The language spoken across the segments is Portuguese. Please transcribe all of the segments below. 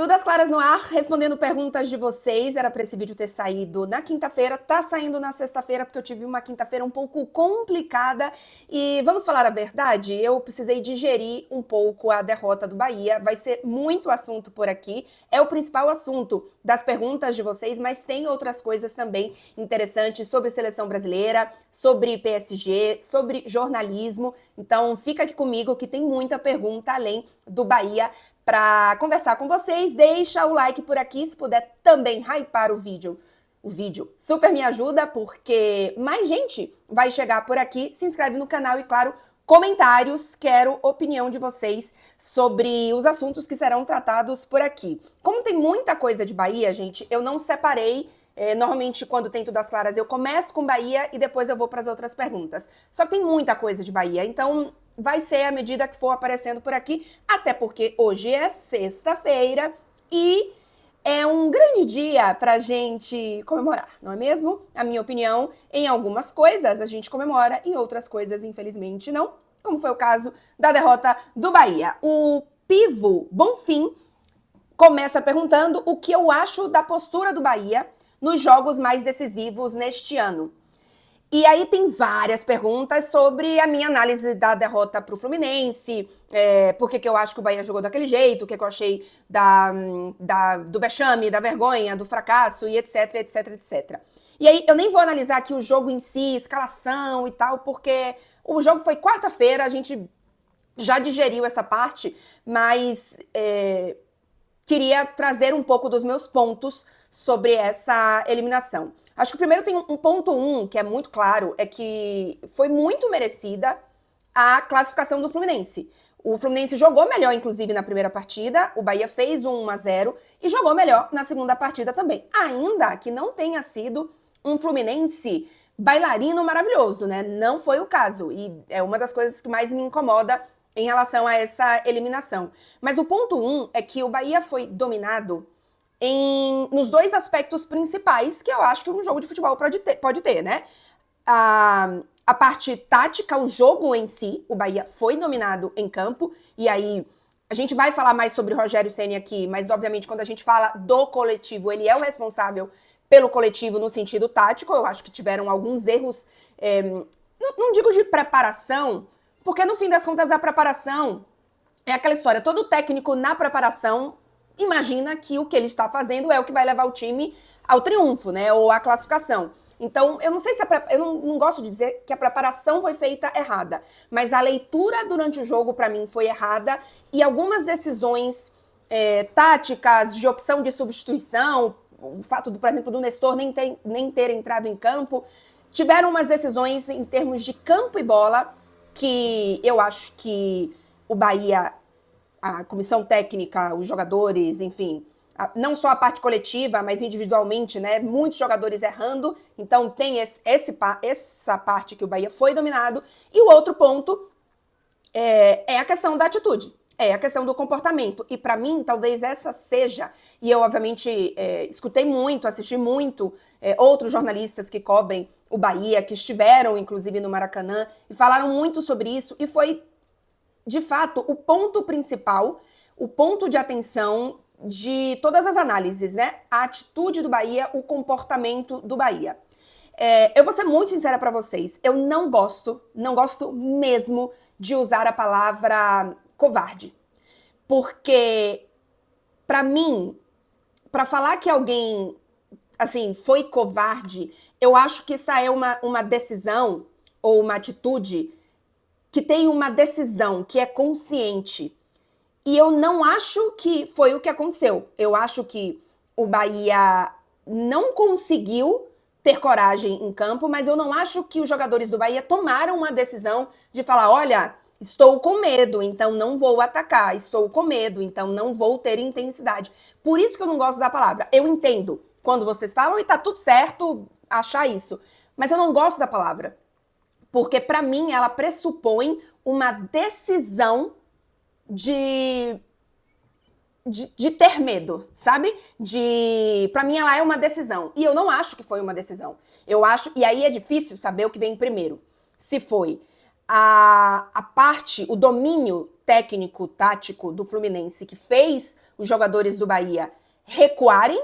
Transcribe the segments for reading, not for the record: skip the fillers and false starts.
Tudo às claras no ar, respondendo perguntas de vocês. Era para esse vídeo ter saído na quinta-feira, tá saindo na sexta-feira porque eu tive uma quinta-feira um pouco complicada. E vamos falar a verdade, eu precisei digerir um pouco a derrota do Bahia. Vai ser muito assunto por aqui, é o principal assunto das perguntas de vocês, mas tem outras coisas também interessantes sobre seleção brasileira, sobre PSG, sobre jornalismo. Então fica aqui comigo que tem muita pergunta além do Bahia para conversar com vocês. Deixa o like por aqui, se puder também hypar o vídeo. O vídeo super me ajuda, porque mais gente vai chegar por aqui. Se inscreve no canal e, claro, comentários. Quero opinião de vocês sobre os assuntos que serão tratados por aqui. Como tem muita coisa de Bahia, gente, eu não separei. Normalmente, quando tem Tudo às Claras, eu começo com Bahia e depois eu vou para as outras perguntas. Só que tem muita coisa de Bahia, então vai ser à medida que for aparecendo por aqui, até porque hoje é sexta-feira e é um grande dia pra gente comemorar, não é mesmo? A minha opinião, em algumas coisas a gente comemora, em outras coisas, infelizmente, não, como foi o caso da derrota do Bahia. O Pivo Bonfim começa perguntando o que eu acho da postura do Bahia nos jogos mais decisivos neste ano. E aí tem várias perguntas sobre a minha análise da derrota para o Fluminense, por que eu acho que o Bahia jogou daquele jeito, o que eu achei do vexame, da vergonha, do fracasso e etc, etc, etc. E aí eu nem vou analisar aqui o jogo em si, escalação e tal, porque o jogo foi quarta-feira, a gente já digeriu essa parte, mas queria trazer um pouco dos meus pontos sobre essa eliminação. Acho que primeiro tem um ponto que é muito claro, é que foi muito merecida a classificação do Fluminense. O Fluminense jogou melhor, inclusive, na primeira partida, o Bahia fez um 1-0 e jogou melhor na segunda partida também. Ainda que não tenha sido um Fluminense bailarino maravilhoso, né? Não foi o caso, e é uma das coisas que mais me incomoda em relação a essa eliminação. Mas o ponto é que o Bahia foi dominado nos dois aspectos principais que eu acho que um jogo de futebol pode ter, né? A parte tática, o jogo em si, o Bahia foi dominado em campo, e aí a gente vai falar mais sobre o Rogério Ceni aqui, mas obviamente quando a gente fala do coletivo, ele é o responsável pelo coletivo no sentido tático. Eu acho que tiveram alguns erros, não digo de preparação, porque no fim das contas a preparação é aquela história, todo técnico na preparação imagina que o que ele está fazendo é o que vai levar o time ao triunfo, né, ou à classificação. Então, eu não sei se eu não gosto de dizer que a preparação foi feita errada, mas a leitura durante o jogo, para mim, foi errada, e algumas decisões táticas, de opção de substituição, o fato, por exemplo, do Nestor nem ter entrado em campo, tiveram umas decisões em termos de campo e bola que eu acho que o Bahia, a comissão técnica, os jogadores, enfim, não só a parte coletiva, mas individualmente, né? Muitos jogadores errando, então tem essa parte que o Bahia foi dominado. E o outro ponto é a questão da atitude, é a questão do comportamento. E para mim, talvez essa seja, e eu obviamente escutei muito, assisti muito outros jornalistas que cobrem o Bahia, que estiveram inclusive no Maracanã, e falaram muito sobre isso, e foi de fato o ponto principal, o ponto de atenção de todas as análises, né? A atitude do Bahia, o comportamento do Bahia. Eu vou ser muito sincera para vocês, eu não gosto mesmo de usar a palavra covarde, porque para mim, para falar que alguém assim foi covarde, eu acho que essa é uma decisão ou uma atitude que tem uma decisão que é consciente. E eu não acho que foi o que aconteceu. Eu acho que o Bahia não conseguiu ter coragem em campo, mas eu não acho que os jogadores do Bahia tomaram uma decisão de falar, olha, estou com medo, então não vou atacar, estou com medo, então não vou ter intensidade. Por isso que eu não gosto da palavra. Eu entendo quando vocês falam e tá tudo certo achar isso, mas eu não gosto da palavra. Porque, para mim, ela pressupõe uma decisão de ter medo, sabe? Para mim, ela é uma decisão. E eu não acho que foi uma decisão. Eu acho... E aí é difícil saber o que vem primeiro. Se foi a parte, o domínio técnico, tático do Fluminense que fez os jogadores do Bahia recuarem,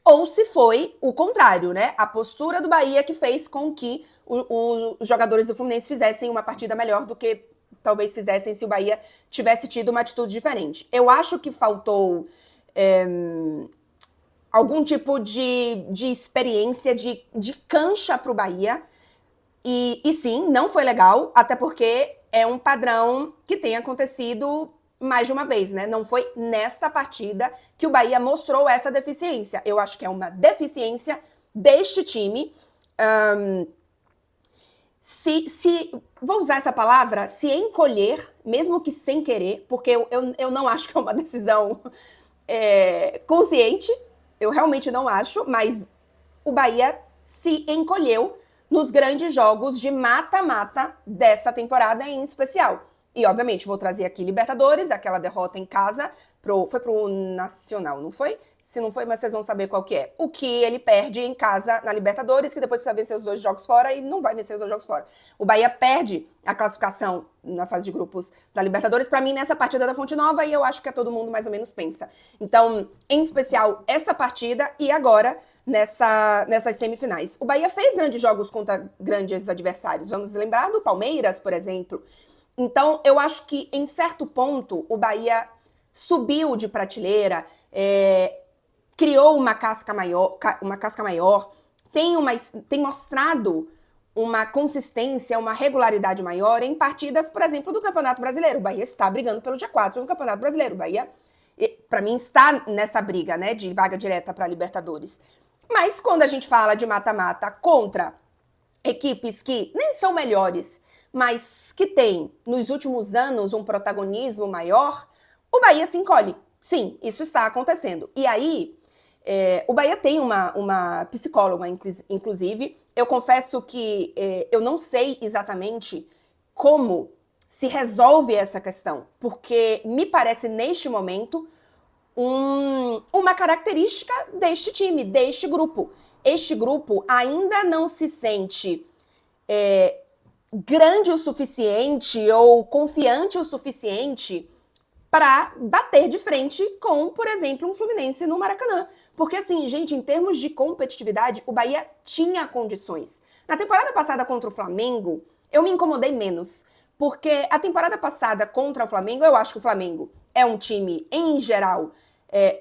ou se foi o contrário, né? A postura do Bahia que fez com que os jogadores do Fluminense fizessem uma partida melhor do que talvez fizessem se o Bahia tivesse tido uma atitude diferente. Eu acho que faltou algum tipo de experiência, de cancha para o Bahia. E sim, não foi legal, até porque é um padrão que tem acontecido mais de uma vez, né? Não foi nesta partida que o Bahia mostrou essa deficiência. Eu acho que é uma deficiência deste time. Vou usar essa palavra, se encolher, mesmo que sem querer, porque eu não acho que é uma decisão consciente, eu realmente não acho, mas o Bahia se encolheu nos grandes jogos de mata-mata dessa temporada em especial. E, obviamente, vou trazer aqui Libertadores, aquela derrota em casa, foi pro Nacional, não foi? Se não foi, mas vocês vão saber qual que é. O que ele perde em casa na Libertadores, que depois precisa vencer os 2 jogos fora e não vai vencer os 2 jogos fora. O Bahia perde a classificação na fase de grupos da Libertadores, para mim, nessa partida da Fonte Nova, e eu acho que todo mundo mais ou menos pensa. Então, em especial, essa partida e agora nessas semifinais. O Bahia fez grandes jogos contra grandes adversários. Vamos lembrar do Palmeiras, por exemplo. Então, eu acho que, em certo ponto, o Bahia subiu de prateleira, criou uma casca maior, tem mostrado uma consistência, uma regularidade maior em partidas, por exemplo, do Campeonato Brasileiro. O Bahia está brigando pelo G4 no Campeonato Brasileiro. O Bahia, para mim, está nessa briga, né, de vaga direta para a Libertadores. Mas quando a gente fala de mata-mata contra equipes que nem são melhores, mas que têm, nos últimos anos, um protagonismo maior, o Bahia se encolhe. Sim, isso está acontecendo. E aí, o Bahia tem uma psicóloga, inclusive. Eu confesso que eu não sei exatamente como se resolve essa questão, porque me parece, neste momento, uma característica deste time, deste grupo. Este grupo ainda não se sente grande o suficiente ou confiante o suficiente para bater de frente com, por exemplo, um Fluminense no Maracanã. Porque, assim, gente, em termos de competitividade, o Bahia tinha condições. Na temporada passada contra o Flamengo, eu me incomodei menos. Porque a temporada passada contra o Flamengo, eu acho que o Flamengo é um time, em geral,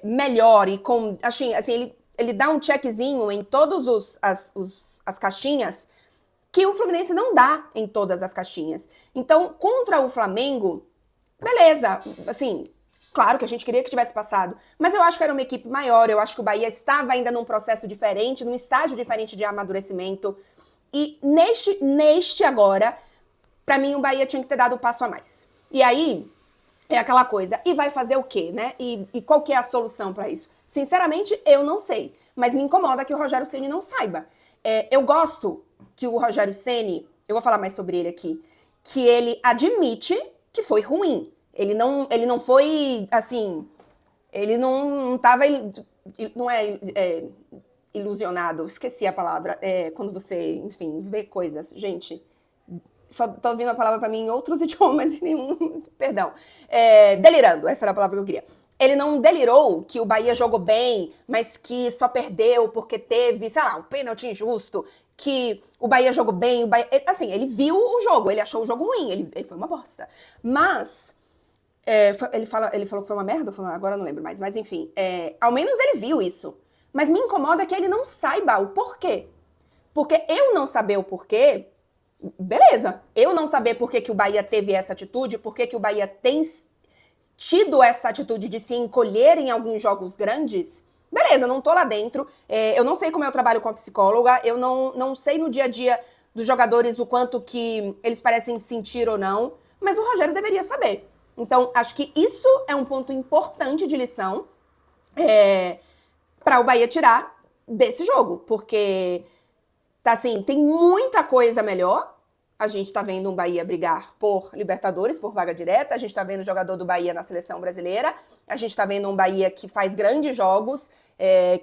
melhor e com... Assim, ele dá um checkzinho em todas as caixinhas que o Fluminense não dá em todas as caixinhas. Então, contra o Flamengo, beleza, assim, claro que a gente queria que tivesse passado, mas eu acho que era uma equipe maior, eu acho que o Bahia estava ainda num processo diferente, num estágio diferente de amadurecimento, e neste agora, para mim o Bahia tinha que ter dado um passo a mais. E aí, é aquela coisa, e vai fazer o quê, né? E qual que é a solução para isso? Sinceramente, eu não sei, mas me incomoda que o Rogério Ceni não saiba. Eu gosto que o Rogério Ceni, eu vou falar mais sobre ele aqui, que ele admite que foi ruim. Ele não foi, assim, ele não tava, não é ilusionado, esqueci a palavra, quando você, enfim, vê coisas. Gente, só tô ouvindo a palavra para mim em outros idiomas e nenhum, perdão. Delirando, essa era a palavra que eu queria. Ele não delirou que o Bahia jogou bem, mas que só perdeu porque teve, sei lá, um pênalti injusto, que o Bahia jogou bem, o Bahia, assim, ele viu o jogo, ele achou o jogo ruim, ele foi uma bosta. Mas, ele falou que foi uma merda, agora eu não lembro mais, mas enfim, ao menos ele viu isso. Mas me incomoda que ele não saiba o porquê. Porque eu não saber o porquê, beleza. Eu não saber por que o Bahia teve essa atitude, por que o Bahia tem tido essa atitude de se encolher em alguns jogos grandes, beleza, não tô lá dentro, eu não sei como é o trabalho com a psicóloga, eu não sei no dia a dia dos jogadores o quanto que eles parecem sentir ou não, mas o Rogério deveria saber. Então, acho que isso é um ponto importante de lição para o Bahia tirar desse jogo, porque tá assim, tem muita coisa melhor. A gente tá vendo um Bahia brigar por Libertadores, por vaga direta. A gente tá vendo o jogador do Bahia na seleção brasileira. A gente tá vendo um Bahia que faz grandes jogos,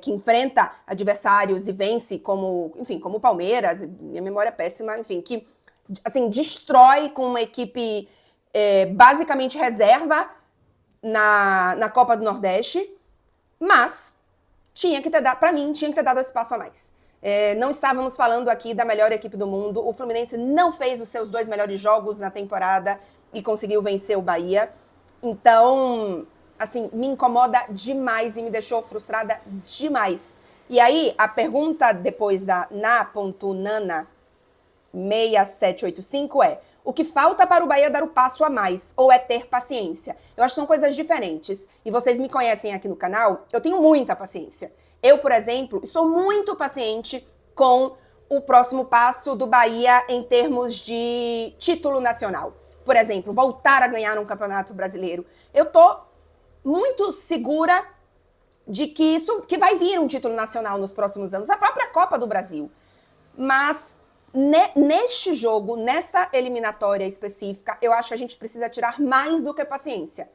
que enfrenta adversários e vence como o Palmeiras. Minha memória é péssima, enfim, que assim, destrói com uma equipe basicamente reserva na Copa do Nordeste, mas tinha que ter dado, para mim, tinha que ter dado esse passo a mais. Não estávamos falando aqui da melhor equipe do mundo. O Fluminense não fez os seus 2 melhores jogos na temporada e conseguiu vencer o Bahia. Então, assim, me incomoda demais e me deixou frustrada demais. E aí, a pergunta depois da na.nana6785 é: o que falta para o Bahia dar o passo a mais? Ou é ter paciência? Eu acho que são coisas diferentes. E vocês me conhecem aqui no canal, eu tenho muita paciência. Eu, por exemplo, estou muito paciente com o próximo passo do Bahia em termos de título nacional. Por exemplo, voltar a ganhar um campeonato brasileiro. Eu tô muito segura de que vai vir um título nacional nos próximos anos, a própria Copa do Brasil. Mas neste jogo, nessa eliminatória específica, eu acho que a gente precisa tirar mais do que paciência.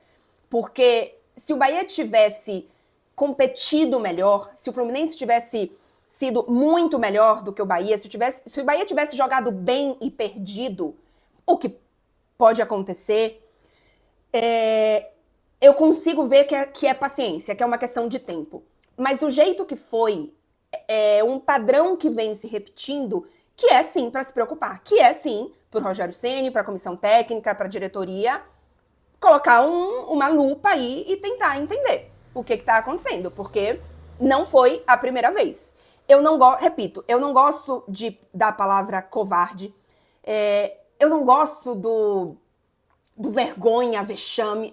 Porque se o Bahia tivesse competido melhor, se o Fluminense tivesse sido muito melhor do que o Bahia, se o Bahia tivesse jogado bem e perdido, o que pode acontecer, eu consigo ver que é paciência, que é uma questão de tempo. Mas do jeito que foi, é um padrão que vem se repetindo, que é sim para se preocupar, que é sim para o Rogério Ceni, para a comissão técnica, para a diretoria, colocar uma lupa aí e tentar entender o que está acontecendo, porque não foi a primeira vez. Eu não gosto da palavra covarde, eu não gosto do vergonha, vexame,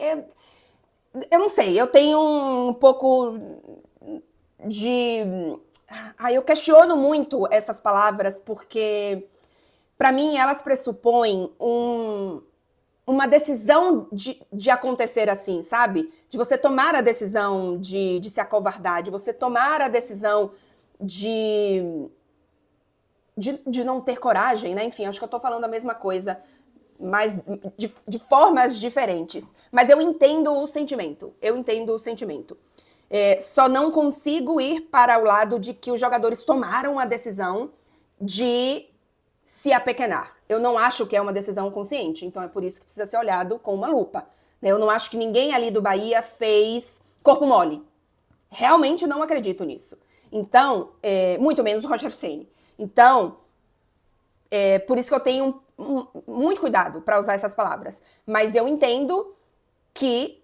eu não sei, eu tenho um pouco de... eu questiono muito essas palavras, porque para mim elas pressupõem uma decisão de acontecer assim, sabe? De você tomar a decisão de se acovardar, de você tomar a decisão de não ter coragem, né? Enfim, acho que eu tô falando a mesma coisa, mas de formas diferentes. Mas eu entendo o sentimento, só não consigo ir para o lado de que os jogadores tomaram a decisão de se apequenar. Eu não acho que é uma decisão consciente, então é por isso que precisa ser olhado com uma lupa. Eu não acho que ninguém ali do Bahia fez corpo mole. Realmente não acredito nisso. Então, muito menos o Rogério Ceni. Então, por isso que eu tenho muito cuidado para usar essas palavras. Mas eu entendo que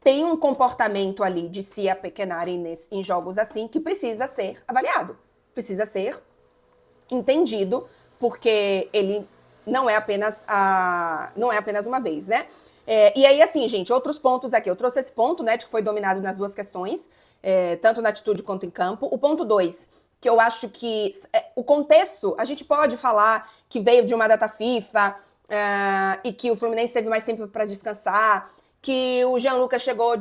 tem um comportamento ali de se apequenarem em jogos assim que precisa ser avaliado, precisa ser entendido, porque ele não é apenas uma vez, né? E aí, assim, gente, outros pontos aqui. Eu trouxe esse ponto, né, de que foi dominado nas duas questões, tanto na atitude quanto em campo. O ponto 2, que eu acho que o contexto, a gente pode falar que veio de uma data FIFA e que o Fluminense teve mais tempo para descansar, que o Jean Lucas chegou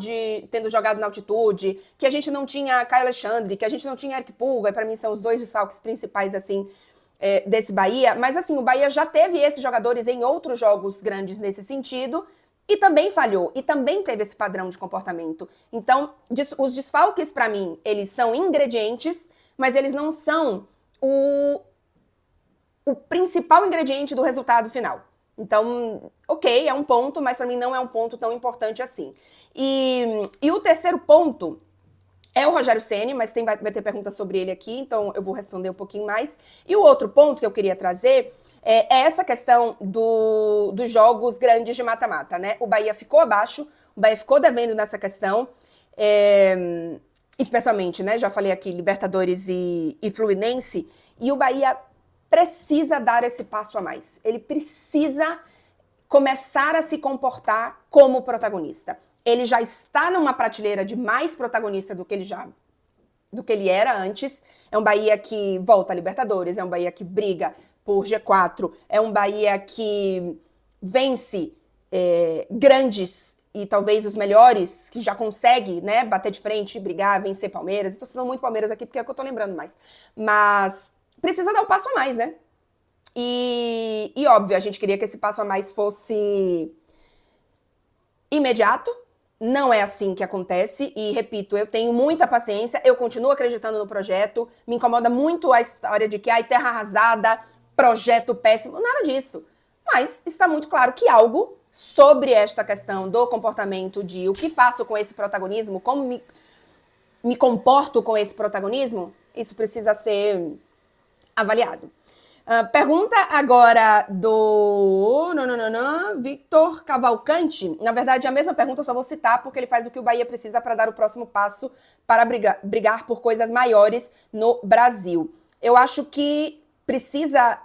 tendo jogado na altitude, que a gente não tinha Caio Alexandre, que a gente não tinha Eric Pulga, e para mim são os 2 desfalques principais, assim, desse Bahia. Mas, assim, o Bahia já teve esses jogadores em outros jogos grandes nesse sentido, e também falhou, e também teve esse padrão de comportamento. Então, os desfalques, para mim, eles são ingredientes, mas eles não são o principal ingrediente do resultado final. Então, ok, é um ponto, mas para mim não é um ponto tão importante assim. E o terceiro ponto é o Rogério Ceni, mas vai ter pergunta sobre ele aqui, então eu vou responder um pouquinho mais. E o outro ponto que eu queria trazer é essa questão dos jogos grandes de mata-mata, né? O Bahia ficou abaixo, o Bahia ficou devendo nessa questão, especialmente, né? Já falei aqui, Libertadores e Fluminense, e o Bahia precisa dar esse passo a mais. Ele precisa começar a se comportar como protagonista. Ele já está numa prateleira de mais protagonista do que ele era antes. É um Bahia que volta a Libertadores, é um Bahia que briga por G4, é um Bahia que vence grandes e talvez os melhores, que já consegue, né, bater de frente, brigar, vencer Palmeiras. Estou citando muito Palmeiras aqui porque é o que eu tô lembrando mais. Mas precisa dar o passo a mais, né? E óbvio, a gente queria que esse passo a mais fosse imediato. Não é assim que acontece. E, repito, eu tenho muita paciência, eu continuo acreditando no projeto. Me incomoda muito a história de que, terra arrasada, projeto péssimo. Nada disso. Mas está muito claro que algo sobre esta questão do comportamento de o que faço com esse protagonismo, como me comporto com esse protagonismo, isso precisa ser avaliado. Pergunta agora do Victor Cavalcante. Na verdade, a mesma pergunta eu só vou citar porque ele faz o que o Bahia precisa para dar o próximo passo para brigar por coisas maiores no Brasil. Eu acho que precisa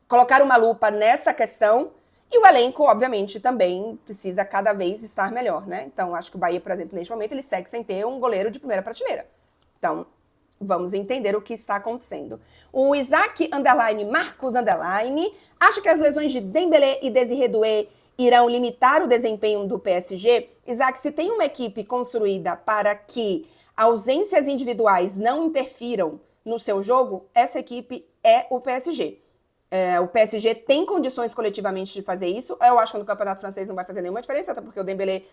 colocar uma lupa nessa questão e o elenco, obviamente, também precisa cada vez estar melhor, né? Então, acho que o Bahia, por exemplo, neste momento, ele segue sem ter um goleiro de primeira prateleira. Então, vamos entender o que está acontecendo. O Isaac Marcos acha que as lesões de Dembélé e Désiré Doué irão limitar o desempenho do PSG? Isaac, se tem uma equipe construída para que ausências individuais não interfiram no seu jogo, essa equipe é o PSG. O PSG tem condições coletivamente de fazer isso. Eu acho que no Campeonato Francês não vai fazer nenhuma diferença, até porque o Dembélé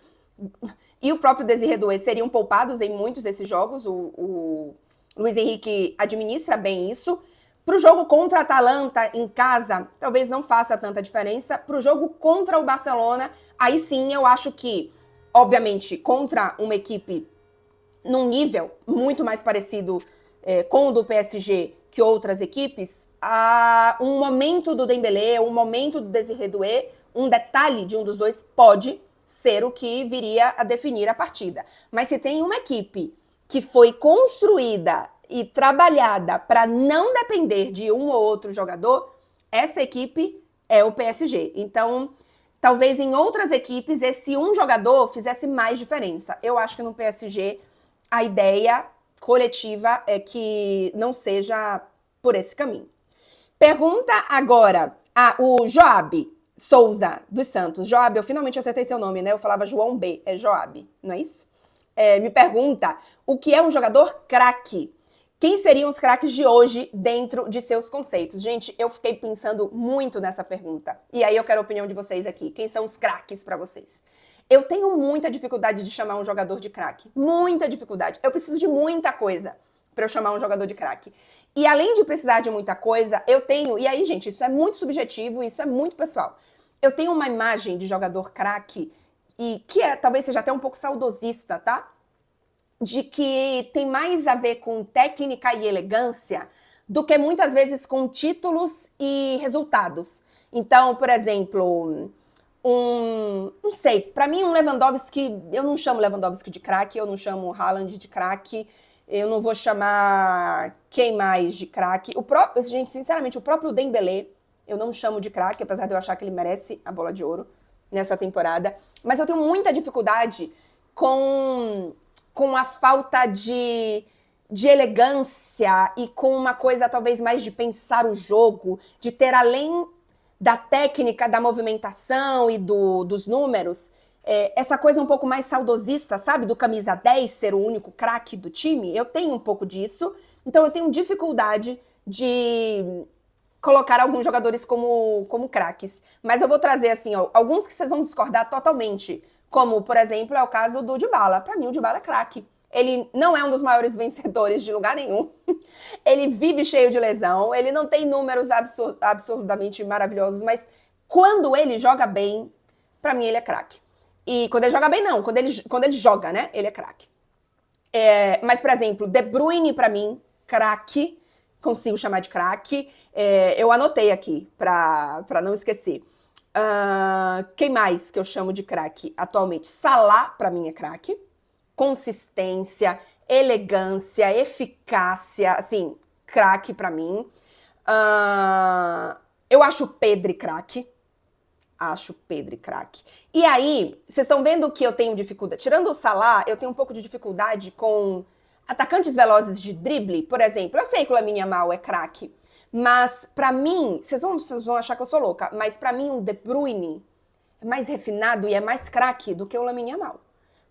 e o próprio Désiré Doué seriam poupados em muitos desses jogos. O Luiz Henrique administra bem isso. Para o jogo contra a Atalanta em casa, talvez não faça tanta diferença. Para o jogo contra o Barcelona, aí sim eu acho que, obviamente, contra uma equipe num nível muito mais parecido com o do PSG que outras equipes, um momento do Dembélé, um momento do Désiré Doué, um detalhe de um dos dois pode ser o que viria a definir a partida. Mas se tem uma equipe que foi construída e trabalhada para não depender de um ou outro jogador, essa equipe é o PSG. Então, talvez em outras equipes esse um jogador fizesse mais diferença. Eu acho que no PSG a ideia coletiva é que não seja por esse caminho. Pergunta agora o Joab Souza dos Santos. Joab, eu finalmente acertei seu nome, né? Eu falava João B, é Joab, não é isso? Me pergunta o que é um jogador craque. Quem seriam os craques de hoje dentro de seus conceitos? Gente, eu fiquei pensando muito nessa pergunta. E aí eu quero a opinião de vocês aqui. Quem são os craques para vocês? Eu tenho muita dificuldade de chamar um jogador de craque. Muita dificuldade. Eu preciso de muita coisa para eu chamar um jogador de craque. E além de precisar de muita coisa, eu tenho... E aí, gente, isso é muito subjetivo, isso é muito pessoal. Eu tenho uma imagem de jogador craque e que talvez seja até um pouco saudosista, tá? De que tem mais a ver com técnica e elegância do que muitas vezes com títulos e resultados. Então, por exemplo, não sei, para mim um Lewandowski, eu não chamo Lewandowski de craque, eu não chamo Haaland de craque, eu não vou chamar quem mais de craque. Gente, sinceramente, o próprio Dembélé, eu não chamo de craque, apesar de eu achar que ele merece a bola de ouro nessa temporada. Mas eu tenho muita dificuldade com a falta de elegância e com uma coisa talvez mais de pensar o jogo, de ter além da técnica, da movimentação e dos números, essa coisa um pouco mais saudosista, sabe? Do camisa 10 ser o único craque do time. Eu tenho um pouco disso, então eu tenho dificuldade de colocar alguns jogadores como craques. Mas eu vou trazer, assim, alguns que vocês vão discordar totalmente, como, por exemplo, é o caso do Dybala. Para mim, o Dybala é craque. Ele não é um dos maiores vencedores de lugar nenhum. Ele vive cheio de lesão, ele não tem números absurdamente maravilhosos, mas quando ele joga bem, para mim ele é craque. E quando ele joga bem, não. Quando ele joga, né? Ele é craque. Mas, por exemplo, De Bruyne, para mim, craque. Consigo chamar de craque. Eu anotei aqui, para não esquecer. Quem mais que eu chamo de craque atualmente? Salah, para mim, é craque. Consistência, elegância, eficácia, assim, craque para mim. Eu acho o Pedri craque. Acho Pedri craque. E aí, vocês estão vendo que eu tenho dificuldade. Tirando o Salah, eu tenho um pouco de dificuldade com atacantes velozes de drible, por exemplo. Eu sei que o Lamine Yamal é craque, mas pra mim, vocês vão achar que eu sou louca, mas pra mim o De Bruyne é mais refinado e é mais craque do que o Lamine Yamal.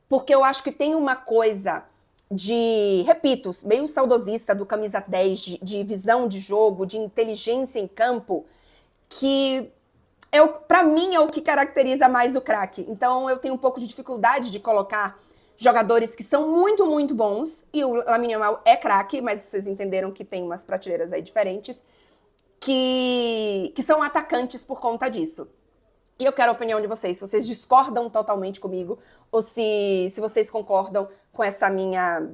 Porque eu acho que tem uma coisa de, repito, meio saudosista do camisa 10, de visão de jogo, de inteligência em campo, que para mim é o que caracteriza mais o craque. Então eu tenho um pouco de dificuldade de colocar jogadores que são muito, muito bons, e o Lamine Yamal é craque, mas vocês entenderam que tem umas prateleiras aí diferentes, que são atacantes por conta disso. E eu quero a opinião de vocês, se vocês discordam totalmente comigo ou se vocês concordam com essa minha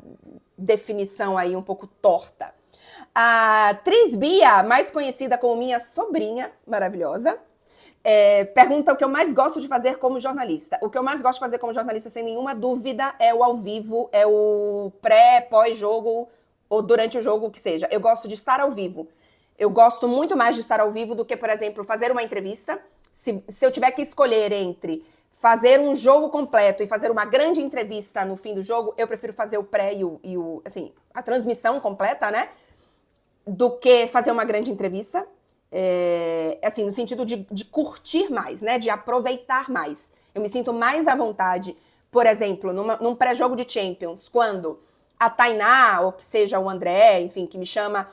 definição aí um pouco torta. A atriz Bia, mais conhecida como minha sobrinha maravilhosa, pergunta o que eu mais gosto de fazer como jornalista. O que eu mais gosto de fazer como jornalista, sem nenhuma dúvida, é o ao vivo, é o pré, pós-jogo ou durante o jogo, o que seja. Eu gosto de estar ao vivo. Eu gosto muito mais de estar ao vivo do que, por exemplo, fazer uma entrevista. Se eu tiver que escolher entre fazer um jogo completo e fazer uma grande entrevista no fim do jogo, eu prefiro fazer o pré e assim, a transmissão completa, né? Do que fazer uma grande entrevista. Assim, no sentido de curtir mais, né? De aproveitar mais. Eu me sinto mais à vontade, por exemplo, num pré-jogo de Champions, quando a Tainá, ou que seja o André, enfim, que me chama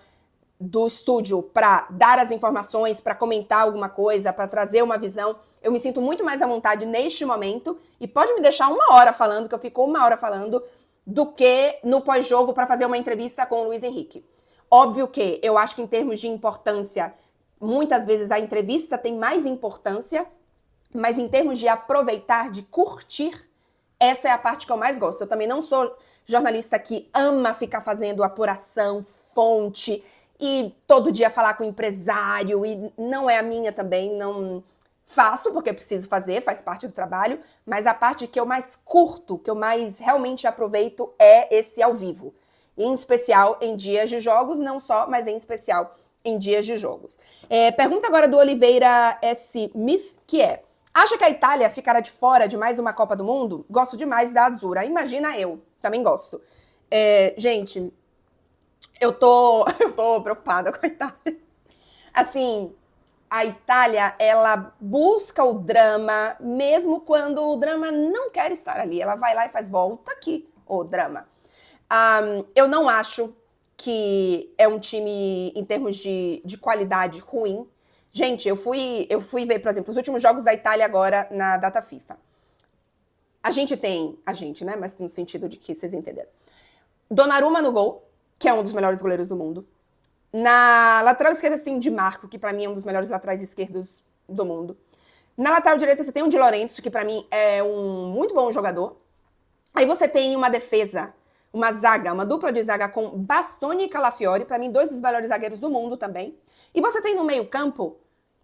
do estúdio para dar as informações, para comentar alguma coisa, para trazer uma visão, eu me sinto muito mais à vontade neste momento e pode me deixar 1 hora falando, que eu fico 1 hora falando, do que no pós-jogo para fazer uma entrevista com o Luiz Henrique. Óbvio que eu acho que em termos de importância, muitas vezes a entrevista tem mais importância, mas em termos de aproveitar, de curtir, essa é a parte que eu mais gosto. Eu também não sou jornalista que ama ficar fazendo apuração, fonte, e todo dia falar com o empresário, e não é a minha também, não faço porque preciso fazer, faz parte do trabalho, mas a parte que eu mais curto, que eu mais realmente aproveito é esse ao vivo. Em especial em dias de jogos, não só, mas em especial em dias de jogos. Pergunta agora do Oliveira S. Smith, que é: acha que a Itália ficará de fora de mais uma Copa do Mundo? Gosto demais da Azzurra. Imagina eu, também gosto. Gente, eu tô preocupada com a Itália. Assim, a Itália, ela busca o drama, mesmo quando o drama não quer estar ali. Ela vai lá e faz volta aqui, o drama. Eu não acho que é um time, em termos de qualidade, ruim. Gente, eu fui ver, por exemplo, os últimos jogos da Itália agora na data FIFA. A gente, né? Mas no sentido de que vocês entenderam. Donnarumma no gol, que é um dos melhores goleiros do mundo. Na lateral esquerda você tem o Di Marco, que pra mim é um dos melhores laterais esquerdos do mundo. Na lateral direita você tem o Di Lorenzo, que pra mim é um muito bom jogador. Aí você tem uma defesa, uma zaga, uma dupla de zaga com Bastoni e Calafiori, pra mim 2 dos melhores zagueiros do mundo também. E você tem no meio-campo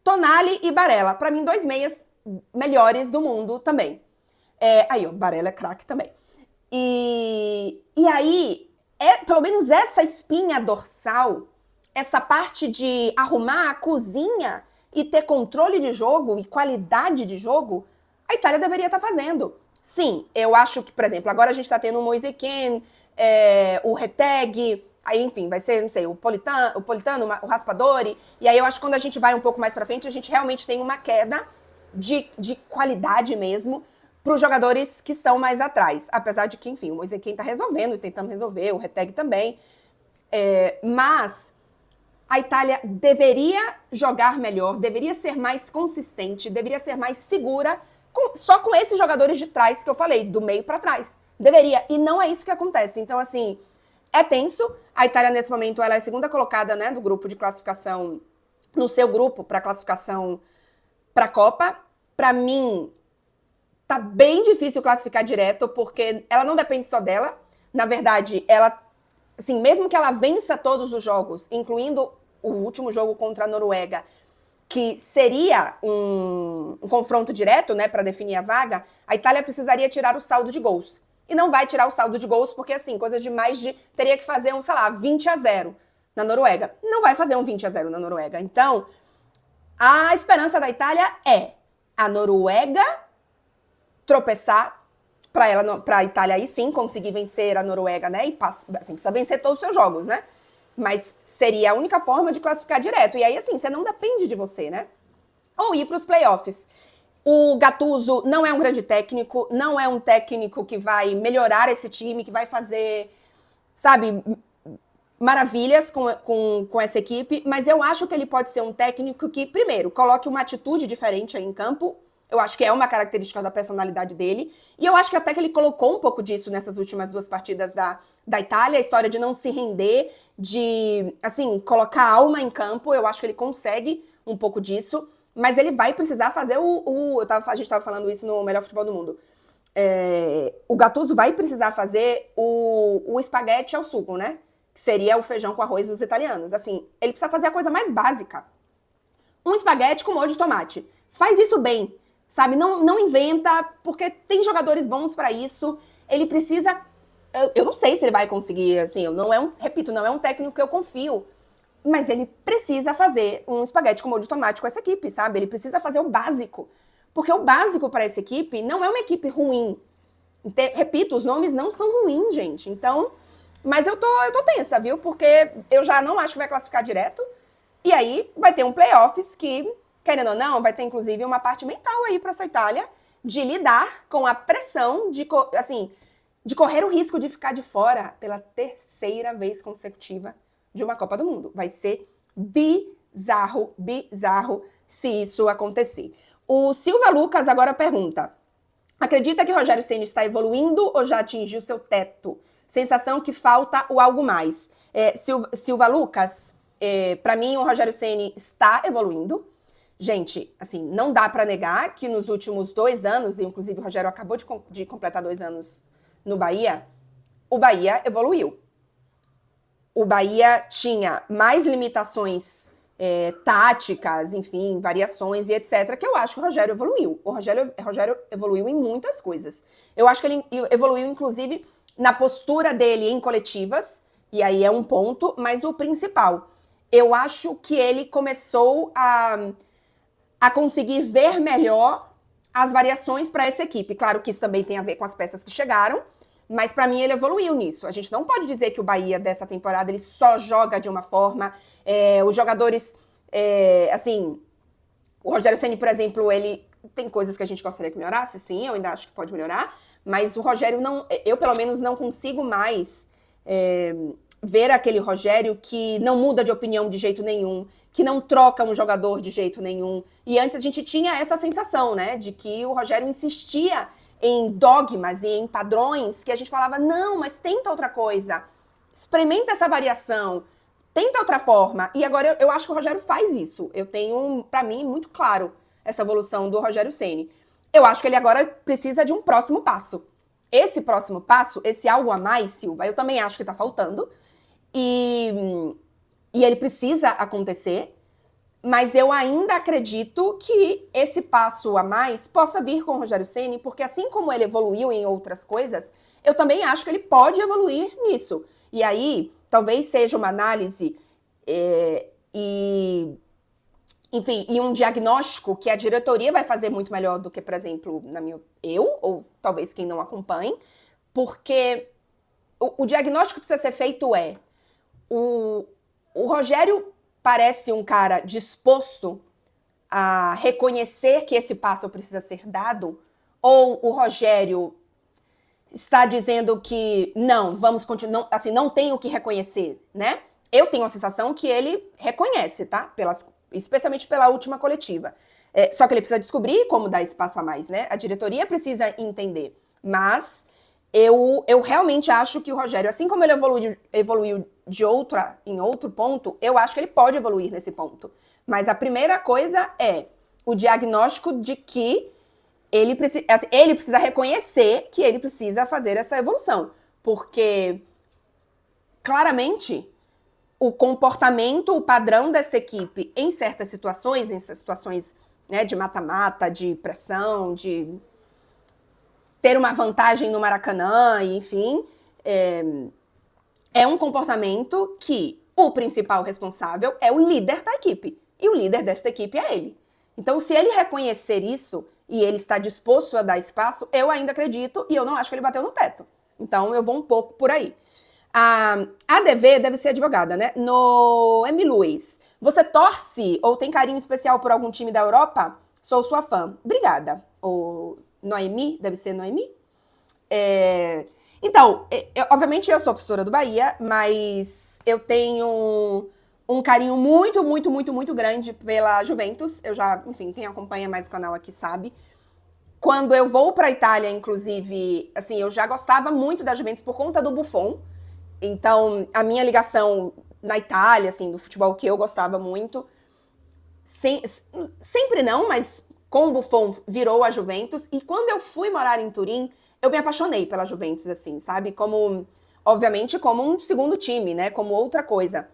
Tonali e Barella, pra mim 2 meias melhores do mundo também. Aí, ó, Barella é craque também. E aí, pelo menos essa espinha dorsal, essa parte de arrumar a cozinha e ter controle de jogo e qualidade de jogo, a Itália deveria estar fazendo. Sim, eu acho que, por exemplo, agora a gente está tendo o Moise Kean, o Retegui, aí, enfim, vai ser, não sei, o Politano, o Raspadori, e aí eu acho que quando a gente vai um pouco mais pra frente, a gente realmente tem uma queda de qualidade mesmo para os jogadores que estão mais atrás. Apesar de que, enfim, o Moise Kean tá resolvendo e tentando resolver, o Retegui também. Mas a Itália deveria jogar melhor, deveria ser mais consistente, deveria ser mais segura, só com esses jogadores de trás que eu falei, do meio para trás. Deveria, e não é isso que acontece. Então, assim, é tenso. A Itália, nesse momento, ela é a segunda colocada, né, do grupo de classificação, no seu grupo para classificação para a Copa. Para mim, tá bem difícil classificar direto, porque ela não depende só dela. Na verdade, ela, assim, mesmo que ela vença todos os jogos, incluindo o último jogo contra a Noruega, que seria um confronto direto, né, para definir a vaga, a Itália precisaria tirar o saldo de gols. E não vai tirar o saldo de gols, porque, assim, coisa de mais de... Teria que fazer sei lá, 20-0 na Noruega. Não vai fazer um 20-0 na Noruega. Então, a esperança da Itália é a Noruega tropeçar, para a Itália aí sim conseguir vencer a Noruega, né? E assim, precisa vencer todos os seus jogos, né? Mas seria a única forma de classificar direto. E aí, assim, você não depende de você, né? Ou ir para os playoffs. O Gattuso não é um grande técnico, não é um técnico que vai melhorar esse time, que vai fazer, sabe, maravilhas com essa equipe, mas eu acho que ele pode ser um técnico que, primeiro, coloque uma atitude diferente aí em campo. Eu acho que é uma característica da personalidade dele. E eu acho que até que ele colocou um pouco disso nessas últimas 2 partidas da Itália, a história de não se render, de, assim, colocar alma em campo. Eu acho que ele consegue um pouco disso. mas ele vai precisar fazer a gente estava falando isso no Melhor Futebol do Mundo. O Gattuso vai precisar fazer o espaguete ao sugo, né? Que seria o feijão com arroz dos italianos. Assim, ele precisa fazer a coisa mais básica. Um espaguete com molho de tomate. Faz isso bem, sabe? Não inventa, porque tem jogadores bons para isso. Ele precisa... Eu não sei se ele vai conseguir, assim, não é um técnico que eu confio, mas ele precisa fazer um espaguete com molho de tomate com essa equipe, sabe? Ele precisa fazer o básico. Porque o básico para essa equipe não é uma equipe ruim. Repito, os nomes não são ruins, gente. Então, mas eu tô tensa, viu? Porque eu já não acho que vai classificar direto. E aí vai ter um playoffs que, querendo ou não, vai ter inclusive uma parte mental aí para essa Itália de lidar com a pressão de correr o risco de ficar de fora pela terceira vez consecutiva de uma Copa do Mundo. Vai ser bizarro se isso acontecer. O Silva Lucas agora pergunta: acredita que o Rogério Ceni está evoluindo ou já atingiu seu teto? Sensação que falta o algo mais. Silva Lucas, para mim o Rogério Ceni está evoluindo. Gente, assim, não dá para negar que nos últimos 2 anos, e inclusive o Rogério acabou de completar 2 anos no Bahia, o Bahia evoluiu. O Bahia tinha mais limitações táticas, enfim, variações e etc, que eu acho que o Rogério evoluiu. O Rogério evoluiu em muitas coisas. Eu acho que ele evoluiu, inclusive, na postura dele em coletivas, e aí é um ponto, mas o principal, eu acho que ele começou a conseguir ver melhor as variações para essa equipe. Claro que isso também tem a ver com as peças que chegaram, mas para mim ele evoluiu nisso. A gente não pode dizer que o Bahia dessa temporada ele só joga de uma forma. Os jogadores, assim, o Rogério Ceni, por exemplo, ele tem coisas que a gente gostaria que melhorasse, sim, eu ainda acho que pode melhorar, mas o Rogério eu pelo menos não consigo mais ver aquele Rogério que não muda de opinião de jeito nenhum, que não troca um jogador de jeito nenhum. E antes a gente tinha essa sensação, né, de que o Rogério insistia em dogmas e em padrões que a gente falava, não, mas tenta outra coisa, experimenta essa variação, tenta outra forma. E agora eu acho que o Rogério faz isso. Eu tenho, para mim, muito claro essa evolução do Rogério Ceni. Eu acho que ele agora precisa de um próximo passo. Esse próximo passo, esse algo a mais, Silva, eu também acho que tá faltando. E ele precisa acontecer. Mas eu ainda acredito que esse passo a mais possa vir com o Rogério Ceni, porque assim como ele evoluiu em outras coisas, eu também acho que ele pode evoluir nisso. E aí, talvez seja uma análise enfim, e um diagnóstico que a diretoria vai fazer muito melhor do que, por exemplo, ou talvez quem não acompanhe, porque o diagnóstico que precisa ser feito o Rogério parece um cara disposto a reconhecer que esse passo precisa ser dado, ou o Rogério está dizendo que não, vamos continuar, assim, não tem o que reconhecer, né? Eu tenho a sensação que ele reconhece, tá? Especialmente pela última coletiva. Só que ele precisa descobrir como dar esse passo a mais, né? A diretoria precisa entender. Mas eu realmente acho que o Rogério, assim como ele evoluiu em outro ponto, eu acho que ele pode evoluir nesse ponto. Mas a primeira coisa é o diagnóstico de que ele precisa reconhecer que ele precisa fazer essa evolução. Porque, claramente, o comportamento, o padrão desta equipe em certas situações, né, de mata-mata, de pressão, de ter uma vantagem no Maracanã, enfim, é um comportamento que o principal responsável é o líder da equipe. E o líder desta equipe é ele. Então, se ele reconhecer isso e ele está disposto a dar espaço, eu ainda acredito e eu não acho que ele bateu no teto. Então, eu vou um pouco por aí. A ADV deve ser advogada, né? Noemi Luiz. Você torce ou tem carinho especial por algum time da Europa? Sou sua fã. Obrigada. Noemi, deve ser Noemi? Então, obviamente eu sou torcedora do Bahia, mas eu tenho um carinho muito, muito, muito, muito grande pela Juventus. Eu já, enfim, quem acompanha mais o canal aqui sabe. Quando eu vou para a Itália, inclusive, assim, eu já gostava muito da Juventus por conta do Buffon. Então, a minha ligação na Itália, assim, do futebol que eu gostava muito, sempre não, mas com o Buffon virou a Juventus. E quando eu fui morar em Turim, eu me apaixonei pela Juventus, assim, sabe? Obviamente, como um segundo time, né? Como outra coisa.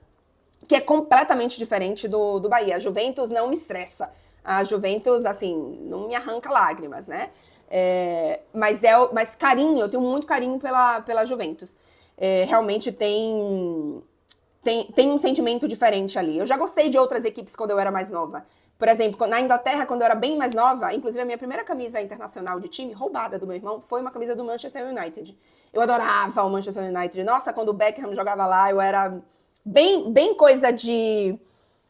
Que é completamente diferente do Bahia. A Juventus não me estressa. A Juventus, assim, não me arranca lágrimas, né? Mas carinho, eu tenho muito carinho pela Juventus. Realmente tem um sentimento diferente ali. Eu já gostei de outras equipes quando eu era mais nova. Por exemplo, na Inglaterra, quando eu era bem mais nova, inclusive a minha primeira camisa internacional de time, roubada do meu irmão, foi uma camisa do Manchester United. Eu adorava o Manchester United. Nossa, quando o Beckham jogava lá, eu era bem coisa de,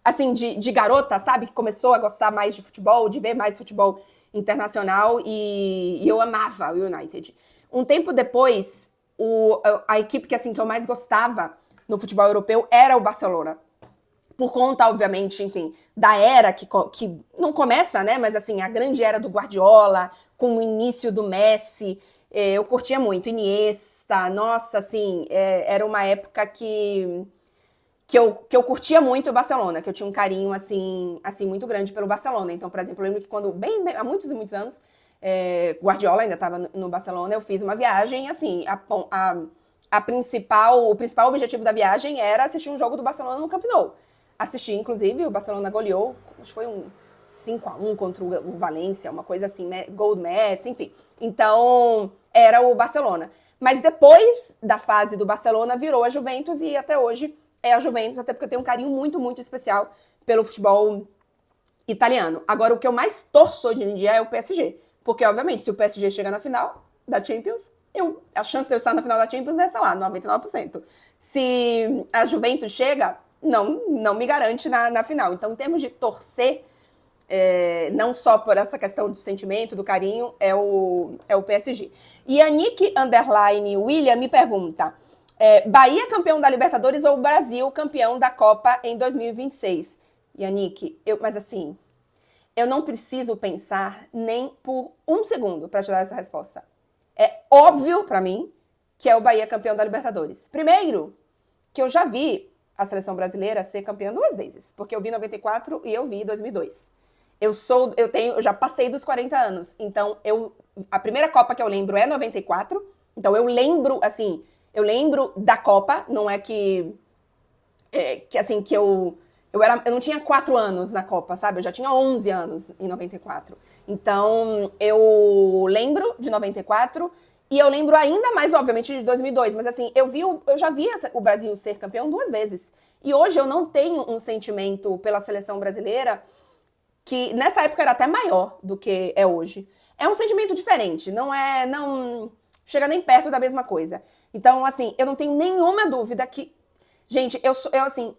assim, de garota, sabe? Que começou a gostar mais de futebol, de ver mais futebol internacional, e eu amava o United. Um tempo depois, a equipe que, assim, que eu mais gostava no futebol europeu era o Barcelona. Por conta, obviamente, enfim, da era que não começa, né? Mas, assim, a grande era do Guardiola, com o início do Messi. Eu curtia muito. Iniesta, nossa, assim, era uma época que eu curtia muito o Barcelona, que eu tinha um carinho, assim muito grande pelo Barcelona. Então, por exemplo, eu lembro que quando, há muitos e muitos anos, Guardiola ainda estava no Barcelona, eu fiz uma viagem, assim, o principal objetivo da viagem era assistir um jogo do Barcelona no Camp Nou. Assisti, inclusive, o Barcelona goleou, acho que foi um 5-1 contra o Valência, uma coisa assim, gol do Messi, enfim. Então, era o Barcelona. Mas depois da fase do Barcelona, virou a Juventus e até hoje é a Juventus, até porque eu tenho um carinho muito, muito especial pelo futebol italiano. Agora, o que eu mais torço hoje em dia é o PSG. Porque, obviamente, se o PSG chegar na final da Champions, a chance de eu estar na final da Champions é, sei lá, 99%. Se a Juventus chega, não me garante na final. Então, em termos de torcer, não só por essa questão do sentimento, do carinho, é o PSG. E a Nick William me pergunta: Bahia campeão da Libertadores ou Brasil campeão da Copa em 2026? Yannick, mas assim, eu não preciso pensar nem por um segundo para te dar essa resposta. É óbvio para mim que é o Bahia campeão da Libertadores. Primeiro, que eu já vi a seleção brasileira ser campeã 2 vezes, porque eu vi 94 e eu vi 2002. Eu já passei dos 40 anos, então a primeira Copa que eu lembro é 94, então eu lembro, assim, eu lembro da Copa, não é que eu não tinha 4 anos na Copa, sabe? Eu já tinha 11 anos em 94. Então, eu lembro de 94 e eu lembro ainda mais, obviamente, de 2002. Mas, assim, eu já vi o Brasil ser campeão 2 vezes. E hoje eu não tenho um sentimento pela seleção brasileira que, nessa época, era até maior do que é hoje. É um sentimento diferente, não chega nem perto da mesma coisa. Então, assim, eu não tenho nenhuma dúvida que... Gente, eu assim,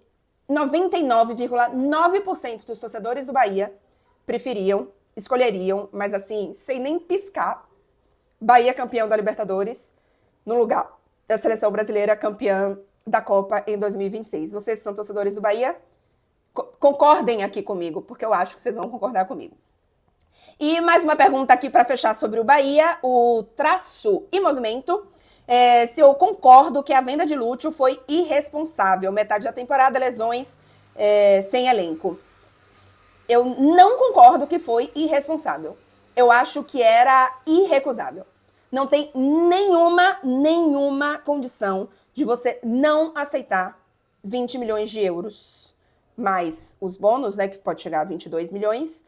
99,9% dos torcedores do Bahia escolheriam, mas assim, sem nem piscar, Bahia campeão da Libertadores no lugar da seleção brasileira campeã da Copa em 2026. Vocês são torcedores do Bahia? Concordem aqui comigo, porque eu acho que vocês vão concordar comigo. E mais uma pergunta aqui para fechar sobre o Bahia, o Traço e Movimento. Se eu concordo que a venda de Lúcio foi irresponsável, metade da temporada, lesões, sem elenco. Eu não concordo que foi irresponsável. Eu acho que era irrecusável. Não tem nenhuma condição de você não aceitar 20 milhões de euros, mais os bônus, né, que pode chegar a 22 milhões,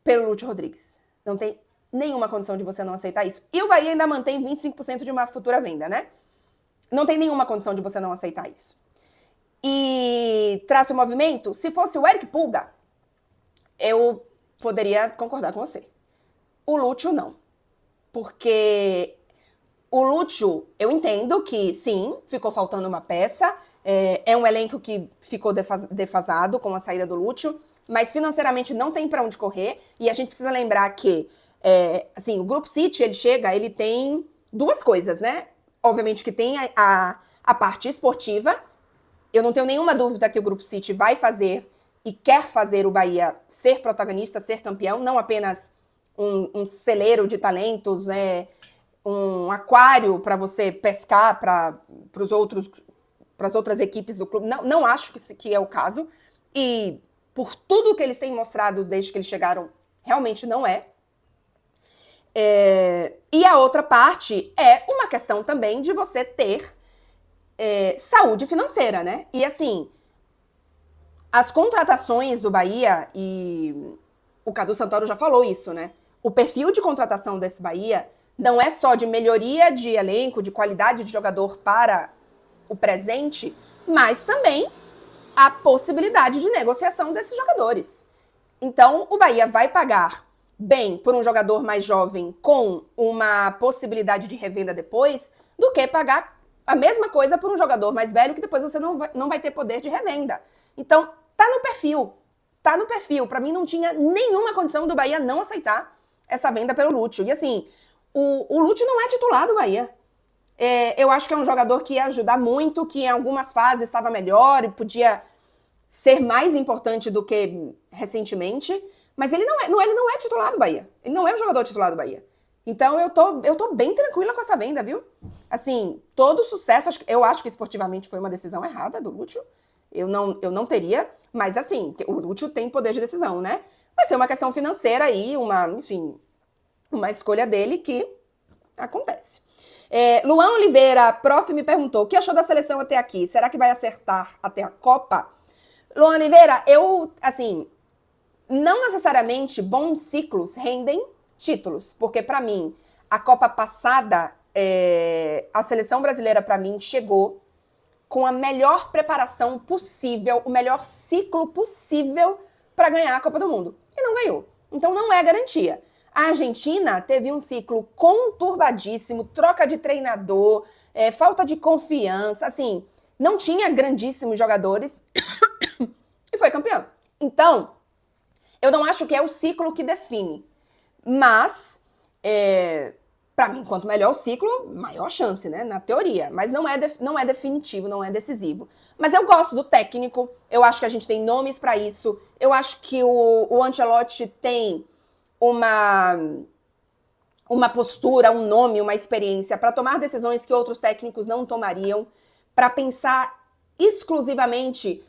pelo Lúcio Rodrigues. Não tem nenhuma condição de você não aceitar isso. E o Bahia ainda mantém 25% de uma futura venda, né? Não tem nenhuma condição de você não aceitar isso. E Traço o Movimento, se fosse o Eric Pulga, eu poderia concordar com você. O Lúcio, não. Porque o Lúcio, eu entendo que, sim, ficou faltando uma peça, é um elenco que ficou defasado com a saída do Lúcio, mas financeiramente não tem para onde correr, e a gente precisa lembrar que assim, o Grupo City, ele tem 2 coisas, né? Obviamente que tem a parte esportiva. Eu não tenho nenhuma dúvida que o Grupo City vai fazer e quer fazer o Bahia ser protagonista, ser campeão, não apenas um celeiro de talentos, né? Um aquário para você pescar para as outras equipes do clube. Não acho que é o caso. E por tudo que eles têm mostrado desde que eles chegaram, realmente não é. E a outra parte é uma questão também de você ter saúde financeira, né? E assim, as contratações do Bahia, e o Cadu Santoro já falou isso, né? O perfil de contratação desse Bahia não é só de melhoria de elenco, de qualidade de jogador para o presente, mas também a possibilidade de negociação desses jogadores. Então, o Bahia vai pagar bem por um jogador mais jovem com uma possibilidade de revenda depois, do que pagar a mesma coisa por um jogador mais velho que depois você não vai ter poder de revenda. Então, tá no perfil. Tá no perfil. Para mim, não tinha nenhuma condição do Bahia não aceitar essa venda pelo Lúcio. E assim, o Lúcio não é titular do Bahia. Eu acho que é um jogador que ia ajudar muito, que em algumas fases estava melhor e podia ser mais importante do que recentemente, mas ele não é titular do Bahia. Ele não é um jogador titular do Bahia. Então eu tô bem tranquila com essa venda, viu? Assim, todo sucesso. Eu acho que esportivamente foi uma decisão errada do Lúcio. Eu não teria, mas assim, o Lúcio tem poder de decisão, né? Vai ser uma questão financeira aí, uma escolha dele que acontece. Luan Oliveira, prof, me perguntou, o que achou da seleção até aqui? Será que vai acertar até a Copa? Luan Oliveira, assim, não necessariamente bons ciclos rendem títulos, porque para mim, a Copa passada, a seleção brasileira para mim chegou com a melhor preparação possível, o melhor ciclo possível para ganhar a Copa do Mundo. E não ganhou. Então não é garantia. A Argentina teve um ciclo conturbadíssimo, troca de treinador, falta de confiança, assim, não tinha grandíssimos jogadores e foi campeão. Então, eu não acho que é o ciclo que define, mas, para mim, quanto melhor o ciclo, maior chance, né, na teoria, mas não é definitivo, não é decisivo. Mas eu gosto do técnico, eu acho que a gente tem nomes para isso, eu acho que o Ancelotti tem uma postura, um nome, uma experiência para tomar decisões que outros técnicos não tomariam, para pensar exclusivamente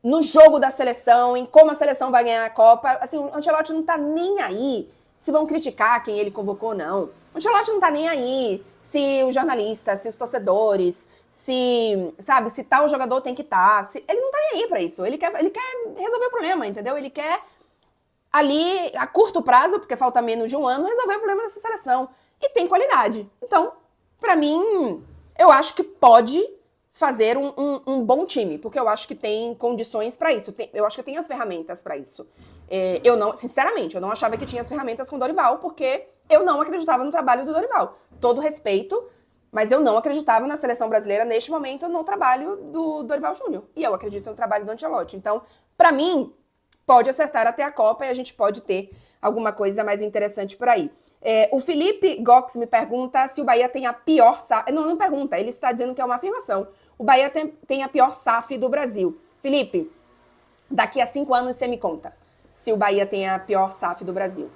no jogo da seleção, em como a seleção vai ganhar a Copa. Assim, o Ancelotti não tá nem aí se vão criticar quem ele convocou ou não. O Ancelotti não tá nem aí se os jornalistas, se os torcedores, se tal jogador tem que estar. Ele não tá nem aí pra isso. Ele quer resolver o problema, entendeu? Ele quer ali, a curto prazo, porque falta menos de um ano, resolver o problema dessa seleção. E tem qualidade. Então, pra mim, eu acho que pode fazer um bom time, porque eu acho que tem condições para isso. Eu acho que tem as ferramentas para isso. Sinceramente, eu não achava que tinha as ferramentas com o Dorival, porque eu não acreditava no trabalho do Dorival. Todo respeito, mas eu não acreditava na seleção brasileira, neste momento, no trabalho do Dorival Júnior. E eu acredito no trabalho do Ancelotti. Então, para mim, pode acertar até a Copa e a gente pode ter alguma coisa mais interessante por aí. O Felipe Gox me pergunta se o Bahia tem a pior SAF. Não pergunta, ele está dizendo que é uma afirmação. O Bahia tem a pior SAF do Brasil. Felipe, daqui a 5 anos você me conta se o Bahia tem a pior SAF do Brasil.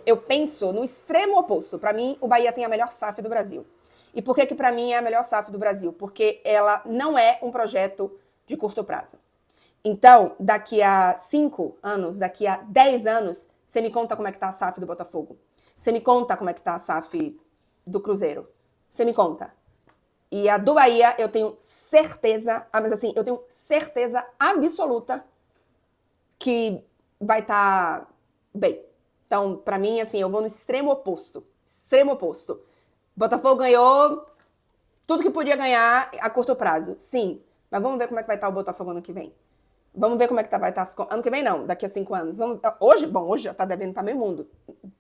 Eu penso no extremo oposto. Para mim, o Bahia tem a melhor SAF do Brasil. E por que para mim é a melhor SAF do Brasil? Porque ela não é um projeto de curto prazo. Então, daqui a 5 anos, daqui a 10 anos, você me conta como é que tá a SAF do Botafogo. Você me conta como é que tá a SAF do Cruzeiro. Você me conta. E a do Bahia, eu tenho certeza, mas assim, eu tenho certeza absoluta que vai estar bem. Então, pra mim, assim, eu vou no extremo oposto. Extremo oposto. Botafogo ganhou tudo que podia ganhar a curto prazo. Sim, mas vamos ver como é que vai estar o Botafogo ano que vem. Vamos ver como é que vai estar ano que vem, não, daqui a 5 anos. Hoje já tá devendo para meio mundo,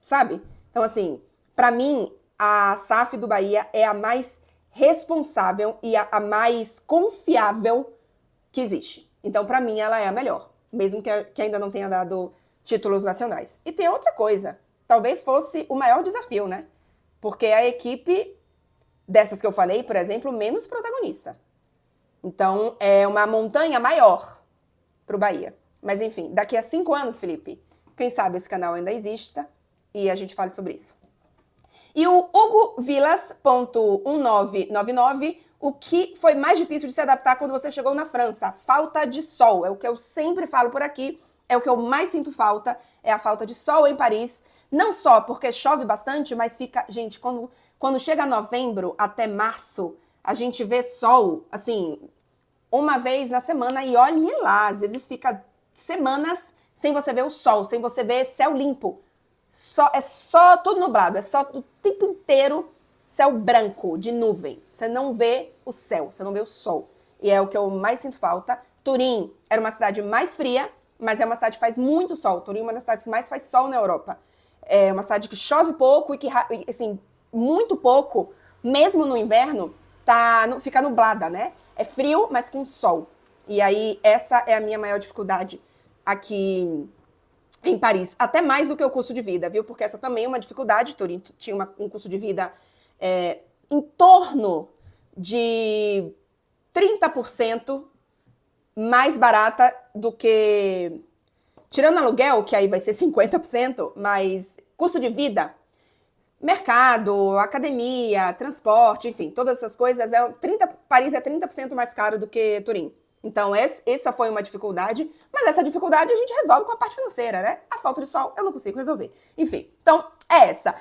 sabe? Então, assim, pra mim, a SAF do Bahia é a mais responsável e a mais confiável que existe. Então, pra mim, ela é a melhor, mesmo que ainda não tenha dado títulos nacionais. E tem outra coisa, talvez fosse o maior desafio, né? Porque a equipe dessas que eu falei, por exemplo, menos protagonista. Então, é uma montanha maior pro Bahia. Mas, enfim, daqui a 5 anos, Felipe, quem sabe esse canal ainda exista e a gente fale sobre isso. E o Hugo Vilas.1999, o que foi mais difícil de se adaptar quando você chegou na França? Falta de sol. É o que eu sempre falo por aqui. É o que eu mais sinto falta, é a falta de sol em Paris. Não só porque chove bastante, mas fica... Gente, quando chega novembro até março, a gente vê sol, assim, uma vez na semana e olhe lá. Às vezes fica semanas sem você ver o sol, sem você ver céu limpo. É só tudo nublado, é só o tempo inteiro céu branco, de nuvem. Você não vê o céu, você não vê o sol. E é o que eu mais sinto falta. Turim era uma cidade mais fria, mas é uma cidade que faz muito sol. Turim é uma das cidades que mais faz sol na Europa. É uma cidade que chove pouco e que, assim, muito pouco, mesmo no inverno, fica nublada, né? É frio, mas com sol. E aí, essa é a minha maior dificuldade aqui em Paris. Até mais do que o custo de vida, viu? Porque essa também é uma dificuldade. Turim tinha um custo de vida em torno de 30% mais barata do que... Tirando aluguel, que aí vai ser 50%, mas custo de vida, mercado, academia, transporte, enfim, todas essas coisas, Paris é 30% mais caro do que Turim. Então, essa foi uma dificuldade, mas essa dificuldade a gente resolve com a parte financeira, né? A falta de sol eu não consigo resolver. Enfim, então, é essa.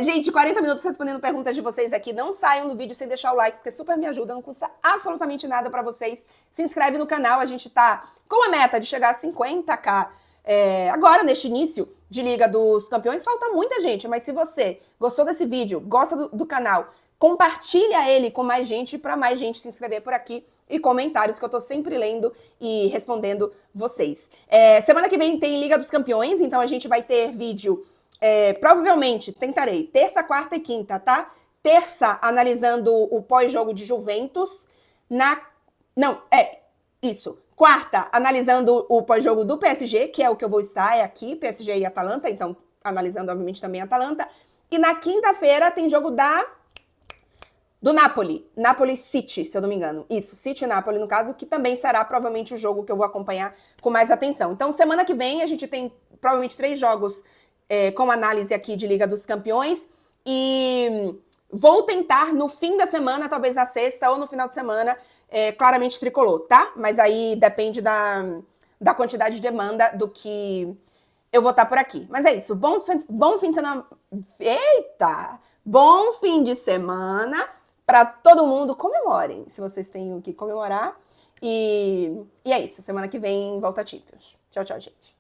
Gente, 40 minutos respondendo perguntas de vocês aqui. Não saiam do vídeo sem deixar o like, porque super me ajuda, não custa absolutamente nada pra vocês. Se inscreve no canal, a gente tá com a meta de chegar a 50k agora, neste início de Liga dos Campeões. Falta muita gente, mas se você gostou desse vídeo, gosta do canal, compartilha ele com mais gente, para mais gente se inscrever por aqui, e comentários que eu tô sempre lendo e respondendo vocês. Semana que vem tem Liga dos Campeões, então a gente vai ter vídeo, provavelmente, tentarei, terça, quarta e quinta, tá? Terça, analisando o pós-jogo de Juventus, isso. Quarta, analisando o pós-jogo do PSG, que é o que eu vou estar, aqui, PSG e Atalanta, então analisando, obviamente, também a Atalanta. E na quinta-feira tem jogo do Napoli City, se eu não me engano. Isso, City e Napoli, no caso, que também será provavelmente o jogo que eu vou acompanhar com mais atenção. Então, semana que vem, a gente tem provavelmente 3 jogos com análise aqui de Liga dos Campeões. E vou tentar, no fim da semana, talvez na sexta ou no final de semana, claramente tricolor, tá? Mas aí depende da quantidade de demanda do que eu vou estar por aqui. Mas é isso. Bom fim de semana. Eita! Bom fim de semana para todo mundo. Comemorem, se vocês têm o que comemorar. E é isso. Semana que vem, volta a Champions. Tchau, tchau, gente.